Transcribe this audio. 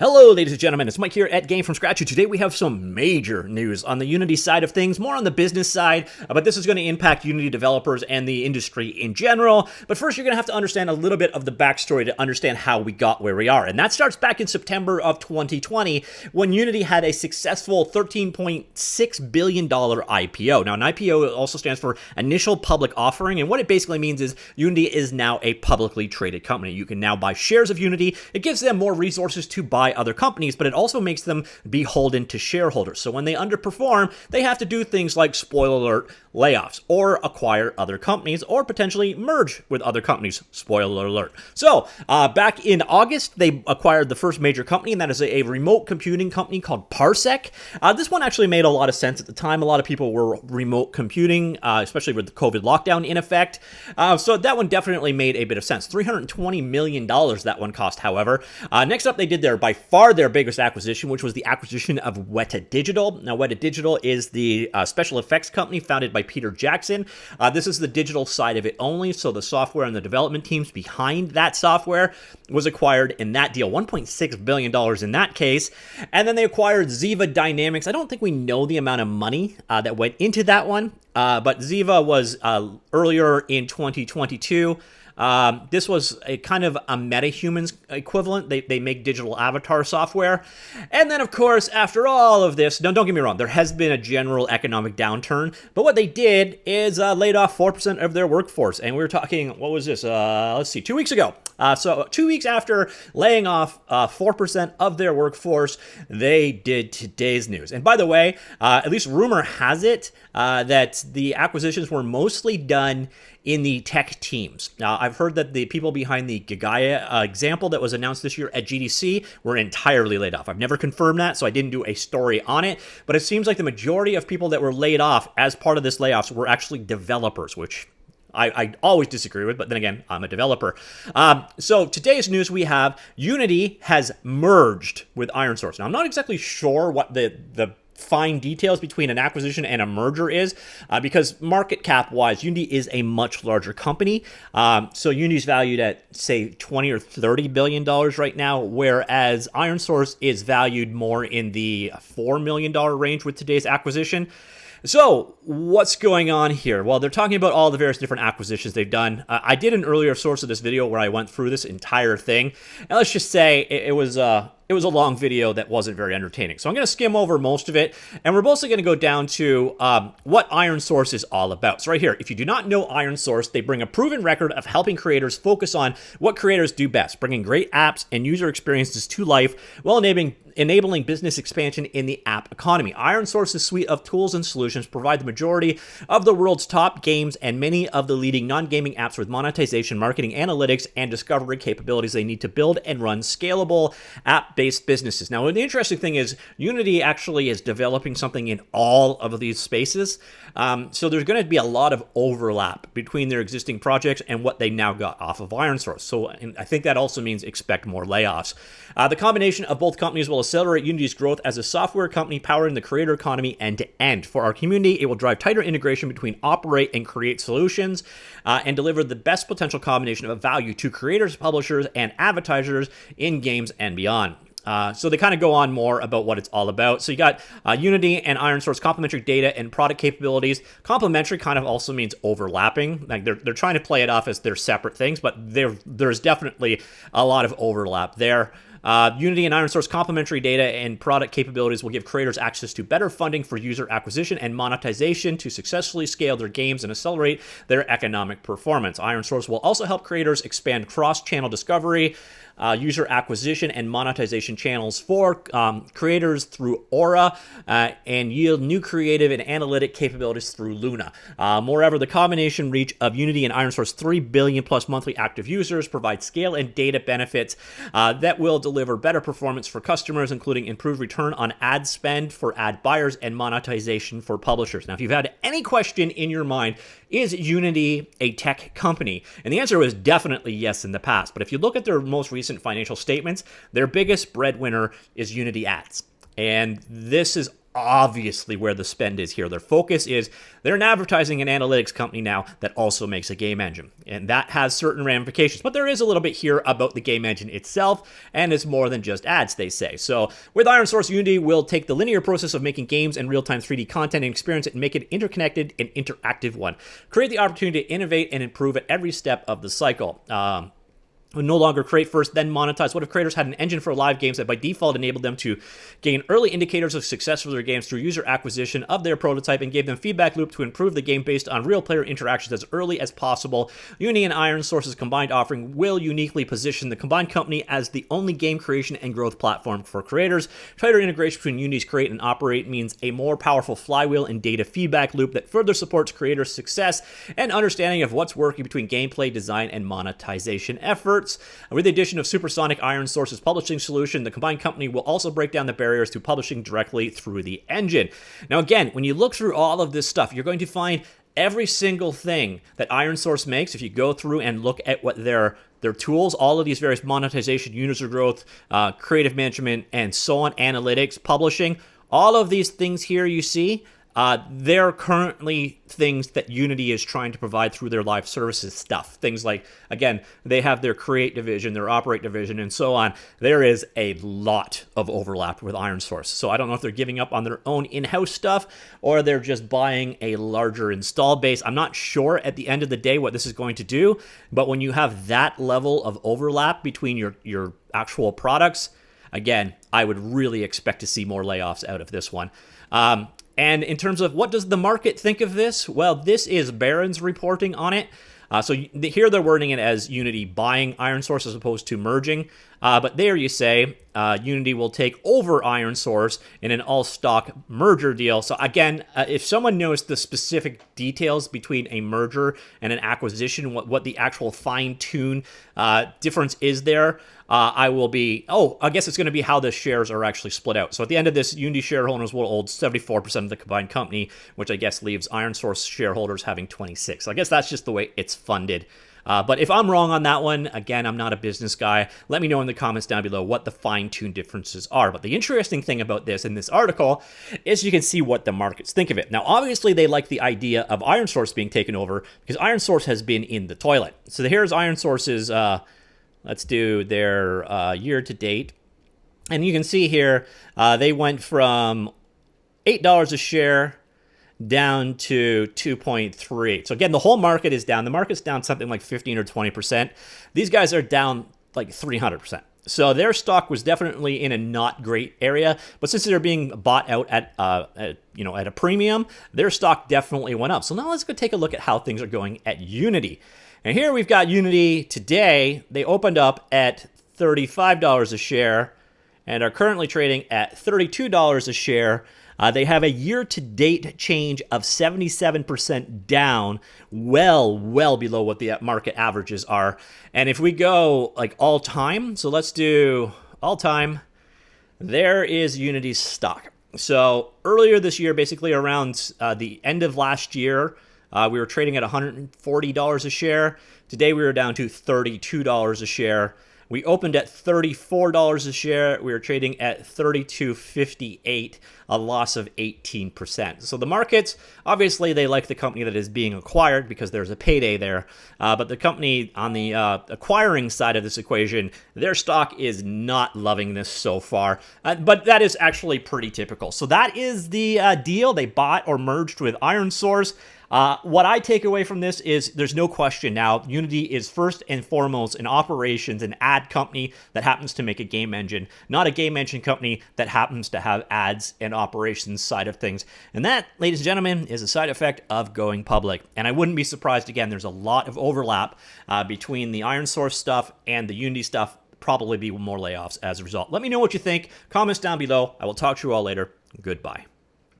Hello, ladies and gentlemen, it's Mike here at Game From Scratch, and today we have some major news on the Unity side of things, more on the business side, but this is going to impact Unity developers and the industry in general. But first, you're going to have to understand a little bit of the backstory to understand how we got where we are, and that starts back in September of 2020, when Unity had a successful $13.6 billion IPO. Now, an IPO also stands for Initial Public Offering, and what it basically means is Unity is now a publicly traded company. You can now buy shares of Unity. It gives them more resources to buy other companies, but it also makes them beholden to shareholders. So when they underperform, they have to do things like, spoiler alert, layoffs, or acquire other companies, or potentially merge with other companies, spoiler alert. So back in August, they acquired the first major company, and that is a remote computing company called Parsec. This one actually made a lot of sense at the time. A lot of people were remote computing, especially with the COVID lockdown in effect. So that one definitely made a bit of sense. $320 million that one cost, however. Next up, they did by far their biggest acquisition, which was the acquisition of Weta Digital. Now, Weta Digital is the special effects company founded by Peter Jackson. This is the digital side of it only, so the software and the development teams behind that software was acquired in that deal, $1.6 billion in that case. And then they acquired Ziva Dynamics. I don't think we know the amount of money that went into that one, but Ziva was earlier in 2022. This was a kind of a MetaHumans equivalent. They make digital avatar software. And then, of course, after all of this, don't get me wrong, there has been a general economic downturn. But what they did is laid off 4% of their workforce. And we were talking, what was this? Let's see, 2 weeks ago. So 2 weeks after laying off 4% of their workforce, they did today's news. And by the way, at least rumor has it that the acquisitions were mostly done in the tech teams. Now, I've heard that the people behind the Gagaya example that was announced this year at GDC were entirely laid off. I've never confirmed that, so I didn't do a story on it, but it seems like the majority of people that were laid off as part of this layoffs were actually developers, which I always disagree with, but then again, I'm a developer. So today's news, we have Unity has merged with IronSource. Now, I'm not exactly sure what the fine details between an acquisition and a merger is, because market cap wise, Unity is a much larger company. So Unity's valued at, say, 20 or 30 billion dollars right now, whereas IronSource is valued more in the $4 million range with today's acquisition. So what's going on here? Well, they're talking about all the various different acquisitions they've done. I did an earlier source of this video where I went through this entire thing, and let's just say it was a long video that wasn't very entertaining. So I'm going to skim over most of it, and we're mostly going to go down to what IronSource is all about. So right here, if you do not know IronSource, they bring a proven record of helping creators focus on what creators do best, bringing great apps and user experiences to life while enabling business expansion in the app economy. IronSource's suite of tools and solutions provide the majority of the world's top games and many of the leading non-gaming apps with monetization, marketing, analytics, and discovery capabilities they need to build and run scalable app-based businesses. Now, the interesting thing is Unity actually is developing something in all of these spaces. So there's going to be a lot of overlap between their existing projects and what they now got off of IronSource. So I think that also means expect more layoffs. The combination of both companies will accelerate Unity's growth as a software company powering the creator economy end to end. For our community, it will drive tighter integration between operate and create solutions and deliver the best potential combination of value to creators, publishers, and advertisers in games and beyond. So they kind of go on more about what it's all about. So you got Unity and IronSource complementary data and product capabilities. Complementary kind of also means overlapping. Like they're trying to play it off as they're separate things, but there's definitely a lot of overlap there. Unity and IronSource complementary data and product capabilities will give creators access to better funding for user acquisition and monetization to successfully scale their games and accelerate their economic performance. IronSource will also help creators expand cross-channel discovery, user acquisition, and monetization channels for creators through Aura and yield new creative and analytic capabilities through Luna. Moreover, the combination reach of Unity and IronSource 3 billion plus monthly active users provide scale and data benefits that will deliver better performance for customers, including improved return on ad spend for ad buyers and monetization for publishers. Now, if you've had any question in your mind, is Unity a tech company? And the answer was definitely yes in the past. But if you look at their most recent financial statements, their biggest breadwinner is Unity Ads. And this is obviously where the spend is here. Their focus is they're an advertising and analytics company now that also makes a game engine. And that has certain ramifications. But there is a little bit here about the game engine itself, and it's more than just ads, they say. So with IronSource, Unity will take the linear process of making games and real-time 3D content and experience it and make it interconnected and interactive one. Create the opportunity to innovate and improve at every step of the cycle. Would no longer create first, then monetize. What if creators had an engine for live games that by default enabled them to gain early indicators of success for their games through user acquisition of their prototype and gave them feedback loop to improve the game based on real player interactions as early as possible? Unity and IronSource's combined offering will uniquely position the combined company as the only game creation and growth platform for creators. Tighter integration between Unity's create and operate means a more powerful flywheel and data feedback loop that further supports creators' success and understanding of what's working between gameplay, design, and monetization efforts. With the addition of Supersonic, IronSource's publishing solution, the combined company will also break down the barriers to publishing directly through the engine. Now, again, when you look through all of this stuff, you're going to find every single thing that IronSource makes. If you go through and look at what their tools, all of these various monetization, user growth, creative management, and so on, analytics, publishing, all of these things here you see, they're currently things that Unity is trying to provide through their live services stuff. Things like, again, they have their create division, their operate division, and so on. There is a lot of overlap with IronSource. So I don't know if they're giving up on their own in-house stuff or they're just buying a larger install base. I'm not sure at the end of the day what this is going to do, but when you have that level of overlap between your actual products, again, I would really expect to see more layoffs out of this one. And in terms of what does the market think of this? Well, this is Barron's reporting on it. So here they're wording it as Unity buying IronSource as opposed to merging. But there you say Unity will take over IronSource in an all-stock merger deal. So again, if someone knows the specific details between a merger and an acquisition, what the actual fine-tune difference is there, I guess it's going to be how the shares are actually split out. So at the end of this, Unity shareholders will hold 74% of the combined company, which I guess leaves IronSource shareholders having 26%. So I guess that's just the way it's funded. But if I'm wrong on that one, again, I'm not a business guy. Let me know in the comments down below what the fine-tuned differences are. But the interesting thing about this in this article is you can see what the markets think of it. Now, obviously, they like the idea of IronSource being taken over because IronSource has been in the toilet. So here's IronSource's, let's do their year-to-date. And you can see here, they went from $8 a share down to 2.3. So again, the whole market is down. The market's down something like 15 or 20%. These guys are down like 300%. So their stock was definitely in a not great area, but since they're being bought out at a premium, their stock definitely went up. So now let's go take a look at how things are going at Unity. And here we've got Unity today. They opened up at $35 a share and are currently trading at $32 a share. They have a year-to-date change of 77% down, well below what the market averages are. And if we go like all-time, so let's do all-time, there is Unity's stock. So earlier this year, basically around the end of last year, we were trading at $140 a share. Today we were down to $32 a share. We opened at $34 a share. We were trading at $32.58, a loss of 18%. So the markets, obviously, they like the company that is being acquired because there's a payday there. But the company on the acquiring side of this equation, their stock is not loving this so far. But that is actually pretty typical. So that is the deal. They bought or merged with IronSource. What I take away from this is there's no question now, Unity is first and foremost an operations and ad company that happens to make a game engine, not a game engine company that happens to have ads and operations side of things. And that, ladies and gentlemen, is a side effect of going public. And I wouldn't be surprised, again, there's a lot of overlap between the IronSource stuff and the Unity stuff. Probably be more layoffs as a result. Let me know what you think. Comments down below. I will talk to you all later. Goodbye.